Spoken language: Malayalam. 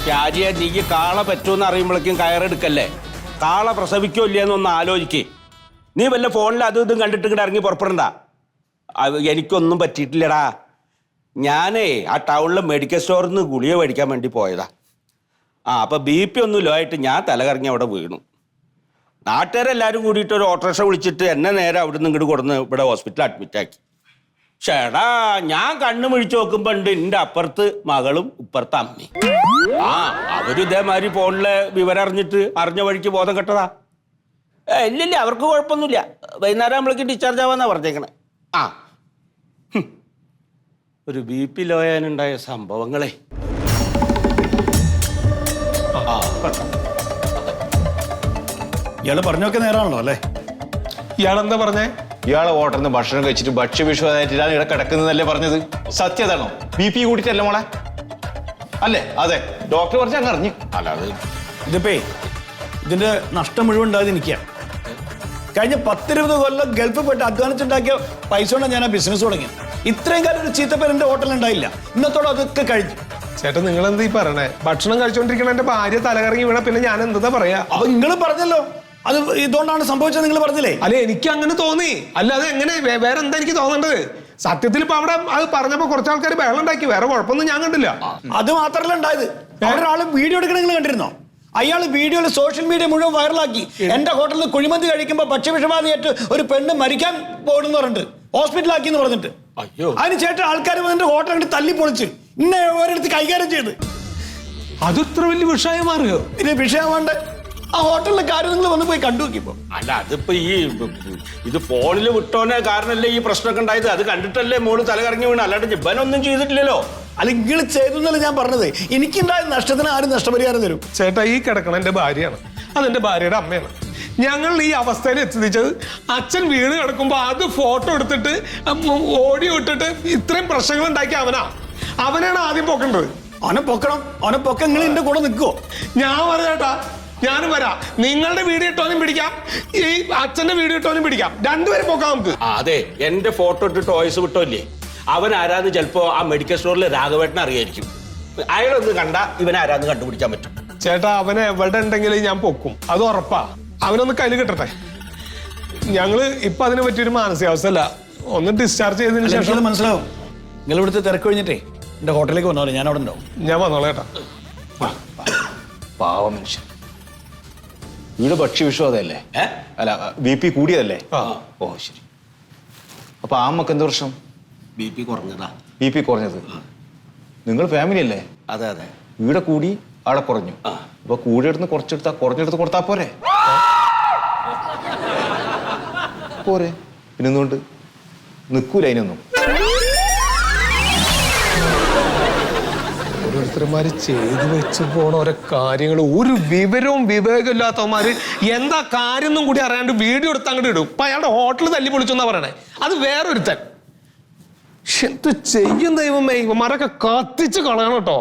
പ്യാരിയെ നീ കാള പറ്റുമെന്ന് അറിയുമ്പോഴേക്കും കയറെടുക്കല്ലേ. കാള പ്രസവിക്കോ ഇല്ലയെന്നൊന്ന് ആലോചിക്കേ. നീ വല്ല ഫോണിൽ അതും ഇതും കണ്ടിട്ട് ഇങ്ങോട്ട് ഇറങ്ങി പുറപ്പെടണ്ട. എനിക്കൊന്നും പറ്റിയിട്ടില്ലടാ. ഞാനേ ആ ടൗണിലെ മെഡിക്കൽ സ്റ്റോറിൽ നിന്ന് ഗുളിക മേടിക്കാൻ വേണ്ടി പോയതാ. അപ്പം BP ഒന്നും ലോ ആയിട്ട് ഞാൻ തലകറങ്ങി അവിടെ വീണു. നാട്ടുകാരെല്ലാവരും കൂടിയിട്ട് ഒരു ഓട്ടോറിക്ഷ വിളിച്ചിട്ട് എന്നെ നേരെ അവിടെ നിന്ന് ഇങ്ങോട്ട് കൊടുന്ന് ഇവിടെ ഹോസ്പിറ്റലിൽ അഡ്മിറ്റാക്കി. ചേടാ ഞാൻ കണ്ണു മിഴിച്ചു നോക്കുമ്പോ ഉണ്ട് എൻ്റെ അപ്പുറത്ത് മകളും ഇപ്പുറത്ത് അമ്മയും. അവരും ഇതേമാതിരി ഫോണിലെ വിവരം അറിഞ്ഞ വഴിക്ക് ബോധം കെട്ടതാ. ഇല്ലില്ല, അവർക്ക് കുഴപ്പമൊന്നുമില്ല. വൈകുന്നേരം നമ്മളേക്ക് ഡിസ്ചാർജ് ആവാന്നാ പറഞ്ഞേക്കണേ. ഒരു BP ലോ ആയാലുണ്ടായ സംഭവങ്ങളെ. ഇയാള് പറഞ്ഞൊക്കെ നേരാണല്ലോ അല്ലേ? ഇയാളെന്താ പറഞ്ഞേ? ഇയാളെ ഹോട്ടലിൽ നിന്ന് ഭക്ഷണം കഴിച്ചിട്ട് ഭക്ഷ്യവിഷമായിട്ടാണ് ഇവിടെ കിടക്കുന്നതല്ലേ പറഞ്ഞത്? സത്യതാണോ? BP കൂടിയിട്ടല്ലേ മോളെ? അല്ലേ? അതെ, ഡോക്ടർ പറഞ്ഞ അങ്ങ് അറിഞ്ഞു. അല്ലാതെ ഇതിന്റെ നഷ്ടം മുഴുവൻ ഉണ്ടായത് എനിക്കാ. കഴിഞ്ഞ 10-20 കൊല്ലം ഗൾഫിൽ പോയിട്ട് അധ്വാനിച്ചുണ്ടാക്കിയ പൈസ കൊണ്ട് ഞാൻ ആ ബിസിനസ് തുടങ്ങി. ഇത്രയും കാലം ഒരു ചീത്തപ്പേർ എന്റെ ഹോട്ടലിൽ ഉണ്ടായില്ല. ഇന്നത്തോടെ അതൊക്കെ കഴിഞ്ഞു. ചേട്ടാ നിങ്ങൾ എന്താ ഈ പറയണേ? ഭക്ഷണം കഴിച്ചോണ്ടിരിക്കണ എന്റെ ഭാര്യ തലകറങ്ങി വീണ പിന്നെ ഞാൻ എന്താ പറയാ? അപ്പൊ നിങ്ങൾ പറഞ്ഞല്ലോ അത് ഇതുകൊണ്ടാണ് സംഭവിച്ചത്. നിങ്ങൾ പറഞ്ഞില്ലേ? അല്ലെ, എനിക്ക് അങ്ങനെ തോന്നി. അല്ലാതെ എങ്ങനെ വേറെ എന്താ എനിക്ക് തോന്നേണ്ടത്? സത്യത്തിൽ ഇപ്പൊ അവിടെ അത് പറഞ്ഞപ്പോ കുറച്ച് ആൾക്കാർ ബഹളം ഉണ്ടാക്കി. വേറെ കുഴപ്പമൊന്നും ഞാൻ കണ്ടില്ല. അത് മാത്രമല്ല ഉണ്ടായത്. ഒരാള് വീഡിയോ എടുക്കണ നിങ്ങൾ കണ്ടിരുന്നോ? അയാൾ വീഡിയോയിൽ സോഷ്യൽ മീഡിയ മുഴുവൻ വൈറലാക്കി. എന്റെ ഹോട്ടലിൽ കുഴിമന്തി കഴിക്കുമ്പോ ഭക്ഷ്യവിഷബാധയേറ്റ് ഒരു പെണ്ണ് മരിക്കാൻ പോകുന്നു പറഞ്ഞിട്ട് ഹോസ്പിറ്റലാക്കി എന്ന് പറഞ്ഞിട്ട്. അതിന് ചേട്ടൻ ആൾക്കാർ എന്റെ ഹോട്ടൽ കണ്ട് തല്ലി പൊളിച്ച് ഇന്നെ ഓരോരുത്തർ കൈകാര്യം ചെയ്ത്. അത് ഇത്ര വലിയ വിഷയം മാറുകയോ? ഇനി വിഷയമാണ്ട് ആ ഹോട്ടലിലെ കാര്യം നിങ്ങൾ വന്ന് പോയി കണ്ടു നോക്കിയപ്പോ. അല്ല, അതിപ്പോ ഇത് ഫോണിൽ വിട്ടോനെ കാരണല്ലേ ഈ പ്രശ്നമൊക്കെ ഉണ്ടായത്. അത് കണ്ടിട്ടല്ലേ മോള് തലകറങ്ങി വീണ്. അല്ലാണ്ട് ഇവനൊന്നും ചെയ്തിട്ടില്ലല്ലോ. അല്ല, നിങ്ങൾ ചെയ്തെന്നല്ല ഞാൻ പറഞ്ഞത്. എനിക്കുണ്ടായ നഷ്ടത്തിന് ആരും നഷ്ടപരിഹാരം തരും? ചേട്ടാ, ഈ കിടക്കണ എന്റെ ഭാര്യയാണ്. അതെന്റെ ഭാര്യയുടെ അമ്മയാണ്. ഞങ്ങൾ ഈ അവസ്ഥയിൽ എത്തിച്ചത് അച്ഛൻ വീണ് കിടക്കുമ്പോ അത് ഫോട്ടോ എടുത്തിട്ട് ഓടി ഇട്ടിട്ട് ഇത്രയും പ്രശ്നങ്ങൾ ഉണ്ടാക്കി അവനാണ് ആദ്യം പൊക്കേണ്ടത്. അവനെ പൊക്കണം. അവനെ പൊക്ക നിങ്ങൾ എന്റെ കൂടെ നിൽക്കുവോ? ഞാൻ പറഞ്ഞേട്ടാ, ഞാനും വരാം. നിങ്ങളുടെ വീഡിയോ ഇട്ടോനും പിടിക്കാം, ഈ അച്ഛന്റെ വീഡിയോ ഇട്ടോനും പിടിക്കാം. രണ്ടുപേരും പൊക്കാം നമുക്ക്. അതെ, എന്റെ ഫോട്ടോ ഇട്ടിട്ട് വോയിസ് വിട്ടോല്ലേ, അവൻ ആരാന്ന് ചിലപ്പോ ആ മെഡിക്കൽ സ്റ്റോറിൽ രാഘവേട്ടനെ അറിയായിരിക്കും. അയാളൊന്ന് കണ്ടാ ഇവൻ ആരാന്ന് കണ്ടുപിടിക്കാൻ പറ്റും. ചേട്ടാ, അവനെ എവിടെ ഉണ്ടെങ്കിലും ഞാൻ പൊക്കും, അത് ഉറപ്പാ. അവനൊന്ന് കയ്യിൽ കിട്ടട്ടെ. ഞങ്ങള് ഇപ്പൊ അതിനെ പറ്റിയൊരു മാനസികാവസ്ഥ അല്ല. ഒന്ന് ഡിസ്ചാർജ് ചെയ്തതിന് ശേഷം മനസ്സിലാവും. നിങ്ങൾ ഇവിടുത്തെ തിരക്ക് കഴിഞ്ഞിട്ടേ എന്റെ ഹോട്ടലിലേക്ക് വന്നോളൂ. ഞാൻ അവിടെ ഉണ്ടാവും. ഞാൻ വന്നോളാം ചേട്ടാ. പാവ മനുഷ്യൻ. വീട് ഭക്ഷ്യവിഷമതല്ലേ? അല്ല, BP കൂടിയതല്ലേ? ഓ ശരി. അപ്പൊ ആ അമ്മക്ക് എന്ത് പ്രശ്നം? BP കുറഞ്ഞതാ. BP കുറഞ്ഞത്. നിങ്ങൾ ഫാമിലി അല്ലേ? അതെ അതെ. ഇവിടെ കൂടി അവിടെ കുറഞ്ഞു. അപ്പൊ കൂടിയെടുത്ത് കുറച്ചെടുത്താ കുറഞ്ഞെടുത്ത് കൊടുത്താ പോരെ? പോരെ, പിന്നെന്തുകൊണ്ട്? നിൽക്കൂല അതിനൊന്നും. ഓരോരുത്തർമാര് ചെയ്തു വെച്ച് പോണ ഓരോ കാര്യങ്ങൾ ഒരു വിവരവും വിവേകമില്ലാത്തവന്മാര് എന്താ കാര്യം ഒന്നും കൂടി അറിയാണ്ട് വീഡിയോ എടുത്ത് അങ്ങോട്ട് ഇടും. ഇപ്പൊ അയാളുടെ ഹോട്ടൽ തല്ലി പൊളിച്ചെന്നാ പറയണേ. അത് വേറൊരുത്തൻ. എന്ത് ചെയ്യും ദൈവമേ, ഇവന്മാരൊക്കെ കത്തിച്ച് കളയണം കേട്ടോ.